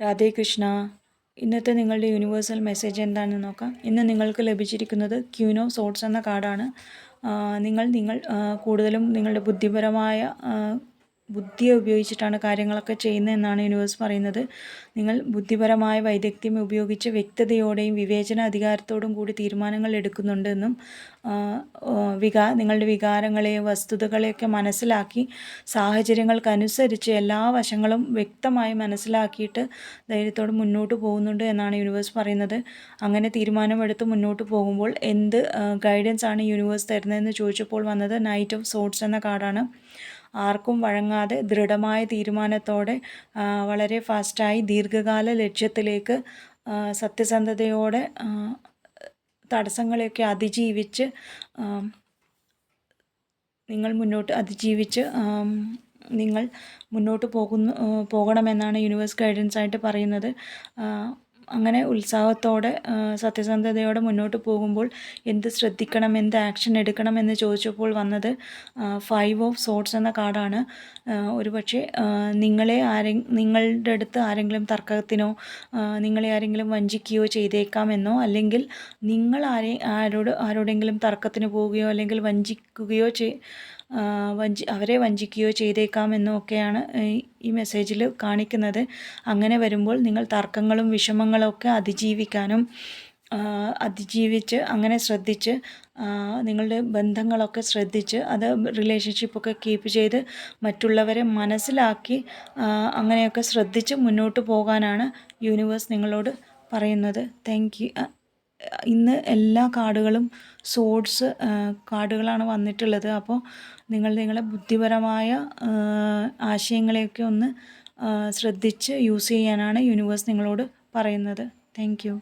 രാധേ കൃഷ്ണ. ഇന്നത്തെ നിങ്ങളുടെ universal message എന്താണെന്ന് നോക്കാം. ഇന്ന് നിങ്ങൾക്ക് ലഭിച്ചിരിക്കുന്നത് ക്യൂൻ ഓഫ് സോർട്സ് എന്ന കാർഡാണ്. നിങ്ങൾ കൂടുതലും നിങ്ങളുടെ ബുദ്ധിയെ ഉപയോഗിച്ചിട്ടാണ് കാര്യങ്ങളൊക്കെ ചെയ്യുന്നതെന്നാണ് യൂണിവേഴ്സ് പറയുന്നത്. നിങ്ങൾ ബുദ്ധിപരമായ വൈദഗ്ധ്യം ഉപയോഗിച്ച് വ്യക്തതയോടെയും വിവേചന അധികാരത്തോടും കൂടി തീരുമാനങ്ങൾ എടുക്കുന്നുണ്ടെന്നും നിങ്ങളുടെ വികാരങ്ങളെയും വസ്തുതകളെയൊക്കെ മനസ്സിലാക്കി സാഹചര്യങ്ങൾക്കനുസരിച്ച് എല്ലാ വശങ്ങളും വ്യക്തമായി മനസ്സിലാക്കിയിട്ട് ധൈര്യത്തോടെ മുന്നോട്ട് പോകുന്നുണ്ട് എന്നാണ് യൂണിവേഴ്സ് പറയുന്നത്. അങ്ങനെ തീരുമാനമെടുത്ത് മുന്നോട്ട് പോകുമ്പോൾ എന്ത് ഗൈഡൻസ് ആണ് യൂണിവേഴ്സ് തരുന്നതെന്ന് ചോദിച്ചപ്പോൾ വന്നത് നൈറ്റ് ഓഫ് സോർട്സ് എന്ന കാർഡാണ്. ആർക്കും വഴങ്ങാതെ ദൃഢമായ തീരുമാനത്തോടെ വളരെ ഫാസ്റ്റായി ദീർഘകാല ലക്ഷ്യത്തിലേക്ക് സത്യസന്ധതയോടെ തടസ്സങ്ങളെയൊക്കെ അതിജീവിച്ച് നിങ്ങൾ മുന്നോട്ട് പോകണമെന്നാണ് യൂണിവേഴ്സ് ഗൈഡൻസ് ആയിട്ട് പറയുന്നത്. അങ്ങനെ ഉത്സാഹത്തോടെ സത്യസന്ധതയോടെ മുന്നോട്ട് പോകുമ്പോൾ എന്ത് ശ്രദ്ധിക്കണം, എന്ത് ആക്ഷൻ എടുക്കണം എന്ന് ചോദിച്ചപ്പോൾ വന്നത് 5 ഓഫ് സോർട്സ് എന്ന കാർഡാണ്. ഒരുപക്ഷെ നിങ്ങളുടെ അടുത്ത് ആരെങ്കിലും തർക്കത്തിനോ നിങ്ങളെ ആരെങ്കിലും വഞ്ചിക്കുകയോ ചെയ്തേക്കാമെന്നോ, അല്ലെങ്കിൽ നിങ്ങൾ ആരോടെങ്കിലും തർക്കത്തിന് പോവുകയോ അല്ലെങ്കിൽ അവരെ വഞ്ചിക്കുകയോ ചെയ്തേക്കാമെന്നോ ഒക്കെയാണ് ഈ മെസ്സേജിൽ കാണിക്കുന്നത്. അങ്ങനെ വരുമ്പോൾ നിങ്ങൾ തർക്കങ്ങളും വിഷമങ്ങളും ഒക്കെ അതിജീവിച്ച് അങ്ങനെ ശ്രദ്ധിച്ച് നിങ്ങളുടെ ബന്ധങ്ങളൊക്കെ ശ്രദ്ധിച്ച് അത് റിലേഷൻഷിപ്പൊക്കെ കീപ്പ് ചെയ്ത് മറ്റുള്ളവരെ മനസ്സിലാക്കി അങ്ങനെയൊക്കെ ശ്രദ്ധിച്ച് മുന്നോട്ട് പോകാനാണ് യൂണിവേഴ്സ് നിങ്ങളോട് പറയുന്നത്. Thank you. ഇന്ന് എല്ലാ കാർഡുകളും സോർട്സ് കാർഡുകളാണ് വന്നിട്ടുള്ളത്. അപ്പോൾ നിങ്ങളുടെ ബുദ്ധിപരമായ ആശയങ്ങളെയൊക്കെ ഒന്ന് ശ്രദ്ധിച്ച് യൂസ് ചെയ്യാനാണ് യൂണിവേഴ്സ് നിങ്ങളോട് പറയുന്നത്. Thank you.